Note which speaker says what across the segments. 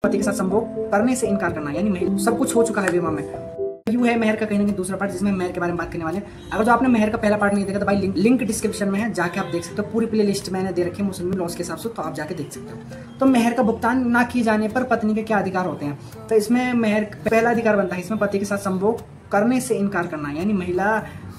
Speaker 1: पति के साथ संभोग करने से इनकार करना, यानी सब कुछ हो चुका है विवाह में। यू है मेहर का कहीं ना कहीं दूसरा पार्ट, जिसमें मेहर के बारे में बात करने वाले हैं। अगर जो आपने मेहर का पहला पार्ट नहीं देखा तो भाई लिंक डिस्क्रिप्शन में है, जाके आप देख सकते हो। पूरी प्ले लिस्ट मैंने दे रखी है मुस्लिम लॉस के हिसाब से, तो आप जाके देख सकते हो। तो मेहर का भुगतान ना किए जाने पर पत्नी के क्या अधिकार होते हैं, तो इसमें मेहर पहला अधिकार बनता है इसमें पति के साथ संभोग करने से इनकार करना, यानी महिला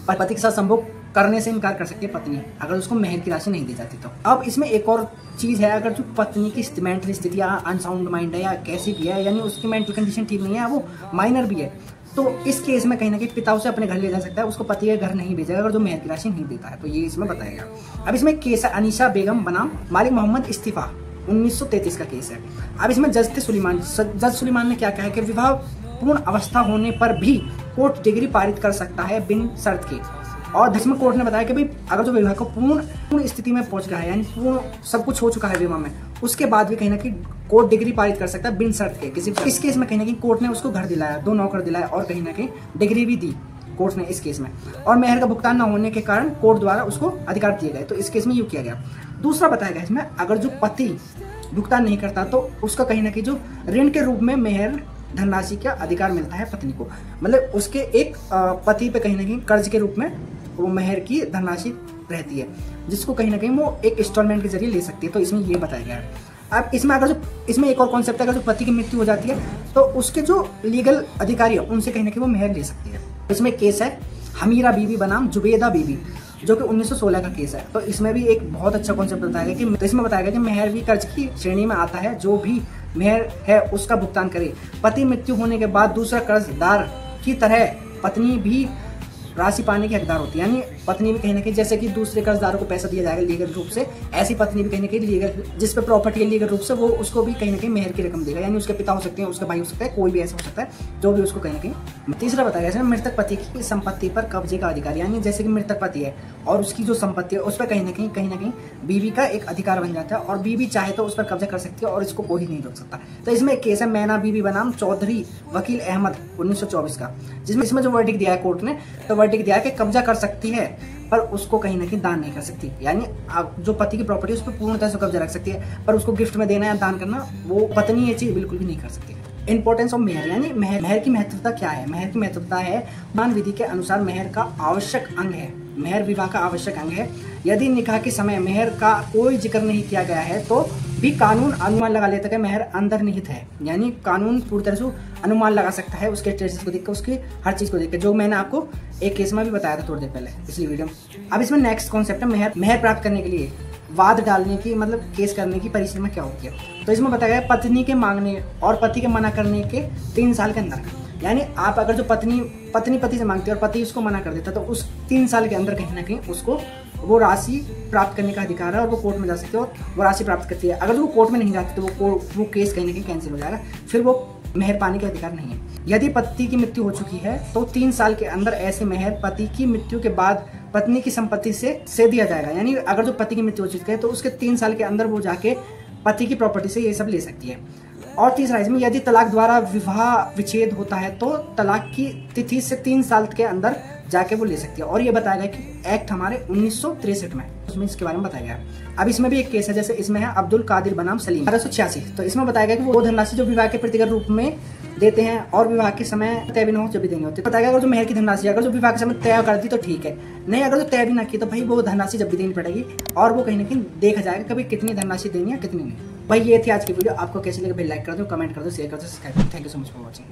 Speaker 1: पति के साथ संभोग करने से इनकार कर सकती है पत्नी, अगर उसको मेहर की राशि नहीं दी जाती तो। अब इसमें एक और चीज है, अगर जो पत्नी की मेंटल स्थिति या अनसाउंड माइंड है या कैसी भी है, यानी उसकी मेंटल कंडीशन ठीक नहीं है, वो माइनर भी है, तो इस केस में कहीं ना कहीं पिता उसे अपने घर ले जा सकता है, उसको पति के घर नहीं भेजेगा अगर जो मेहर की राशि नहीं देता है, तो ये इसमें बताया गया। अब इसमें केस है अनीशा बेगम बनाम मालिक मोहम्मद इस्तीफा 1933 का केस है। अब इसमें जज सुलेमान ने क्या कहा है कि विवाह पूर्ण अवस्था होने पर भी कोर्ट डिग्री पारित कर सकता है बिन शर्त के। और इसमें कोर्ट ने बताया कि भाई अगर जो विवाह को पूर्ण स्थिति में पहुंच गया है, यानी पूर्ण सब कुछ हो चुका है विवाह में, उसके बाद भी कहीं ना कहीं कोर्ट डिग्री पारित कर सकता है बिन शर्त के किसी। इस केस में कहीं ना कहीं कोर्ट ने उसको घर दिलाया, 2 नौकर दिलाया और कहीं ना कहीं डिग्री भी दी कोर्ट ने इस केस में। और मेहर का भुगतान न होने के कारण कोर्ट द्वारा उसको अधिकार दिए गए, तो इस केस में यूँ किया गया। दूसरा बताया गया इसमें, अगर जो पति भुगतान नहीं करता तो उसका कहीं ना कहीं जो ऋण के रूप में मेहर धनराशि का अधिकार मिलता है पत्नी को, मतलब उसके एक पति पे कहीं ना कहीं कर्ज के रूप में वो मेहर की धनराशि रहती है, जिसको कहीं ना कहीं वो एक इंस्टॉलमेंट के जरिए ले सकती है, तो इसमें ये बताया गया है। अब इसमें अगर जो इसमें एक और कॉन्सेप्ट है, अगर जो पति की मृत्यु हो जाती है तो उसके जो लीगल अधिकारी है उनसे कहीं ना कहीं वो मेहर ले सकती है। इसमें केस है हमीरा बीबी बनाम जुबेदा बीबी, जो कि 1916 का केस है। तो इसमें भी एक बहुत अच्छा कॉन्सेप्ट बताया गया कि, तो इसमें बताया गया कि मेहर भी कर्ज की श्रेणी में आता है, जो भी मेहर है उसका भुगतान करे। पति मृत्यु होने के बाद दूसरा कर्जदार की तरह पत्नी भी राशि पाने की हकदार होती है, यानी पत्नी भी कहीं ना कहीं जैसे कि दूसरे कर्जदारों को पैसा दिया जाएगा लीगल रूप से, ऐसी पत्नी भी कहीं ना कहीं लीगल जिस पे प्रॉपर्टी है लीगल रूप से, वो उसको भी कहीं ना कहीं मेहर की रकम देगा, यानी उसके पिता हो सकते हैं, उसके भाई हो सकता है, कोई भी ऐसा हो सकता है जो भी उसको कहीं ना कहीं। तीसरा बताया गया मृतक पति की संपत्ति पर कब्जे का अधिकार, यानी जैसे कि मृतक पति है और उसकी जो संपत्ति है उस पर कहीं ना कहीं बीवी का एक अधिकार बन जाता है, और बीवी चाहे तो उस पर कब्जा कर सकती है और इसको कोई नहीं रोक सकता। तो इसमें एक केस है मैना बीबी बनाम चौधरी वकील अहमद 1924 का, जिसमें इसमें जो वर्डिक्ट दिया है कोर्ट ने, तो वर्डिक्ट दिया है कि कब्जा कर सकती है पर उसको कहीं ना कहीं दान नहीं कर सकती, यानी जो पति की प्रॉपर्टी उस पर पूर्णतः से कब्जा रख सकती है, पर उसको गिफ्ट में देना या दान करना वो पत्नी ये चीज बिल्कुल भी नहीं कर सकती। इंपॉर्टेंस ऑफ मेहर, यानी मेहर की महत्वता क्या है। मेहर की महत्वता है मान विधि के अनुसार मेहर का आवश्यक अंग है, मेहर विवाह का आवश्यक अंग है। यदि निकाह के समय मेहर का कोई जिक्र नहीं किया गया है तो भी कानून अनुमान लगा लेता है कि मेहर अंतर्निहित है, यानी कानून पूरी तरह से अनुमान लगा सकता है उसके स्टेटस को देखकर, उसकी हर चीज को देखकर, जो मैंने आपको एक केस में भी बताया था थोड़ी देर पहले पिछली वीडियो में। अब इसमें नेक्स्ट कॉन्सेप्ट है मेहर प्राप्त करने के लिए वाद डालने की, मतलब केस करने की परिसीमा क्या होती है। तो इसमें बताया गया पत्नी के मांगने और पति के मना करने के 3 साल के अंदर, यानी आप अगर जो पत्नी पति से मांगती है और पति उसको मना कर देता तो उस 3 साल के अंदर कहीं ना कहीं उसको वो राशि प्राप्त करने का अधिकार है और वो कोर्ट में जा सकती है और वो राशि प्राप्त करती है। अगर वो कोर्ट में नहीं जाती तो वो केस कहीं ना कहीं कैंसिल हो जाएगा, फिर वो मेहर पाने का अधिकार नहीं है। यदि पति की मृत्यु हो चुकी है तो 3 साल के अंदर ऐसे मेहर पति की मृत्यु के बाद पत्नी की संपत्ति से दिया जाएगा, यानी अगर जो पति की मृत्यु हो चुकी है तो उसके 3 साल के अंदर वो जाके पति की प्रॉपर्टी से ये सब ले सकती है। और तीसरा इसमें यदि तलाक द्वारा विवाह विच्छेद होता है तो तलाक की तिथि से 3 साल के अंदर जाके वो ले सकती है। और ये बताया गया कि एक्ट हमारे 1963 में, उसमें इसके बारे में बताया गया। अब इसमें भी एक केस है, जैसे इसमें है अब्दुल कादिर बनाम सलीम 1886, तो इसमें बताया गया कि वो धनराशि जो विवाह के प्रतिकर रूप में देते हैं और विवाह के समय तय भी न हो जब भी देंगे होते, बताया गया अगर जो मेहर की धनराशि अगर जो विवाह के समय तय कर दी तो ठीक है, नहीं अगर जो तय भी ना की तो भाई वो धनराशि जब भी देनी पड़ेगी और वो कहीं ना कहीं देखा जाएगा कभी कितनी धनराशि देनी है कितनी नहीं। भाई ये थी आज की वीडियो, आपको कैसी लगी भाई लाइक कर दो, कमेंट कर दो, शेयर कर दो, सब्सक्राइब कर दो। Thank you so much for watching.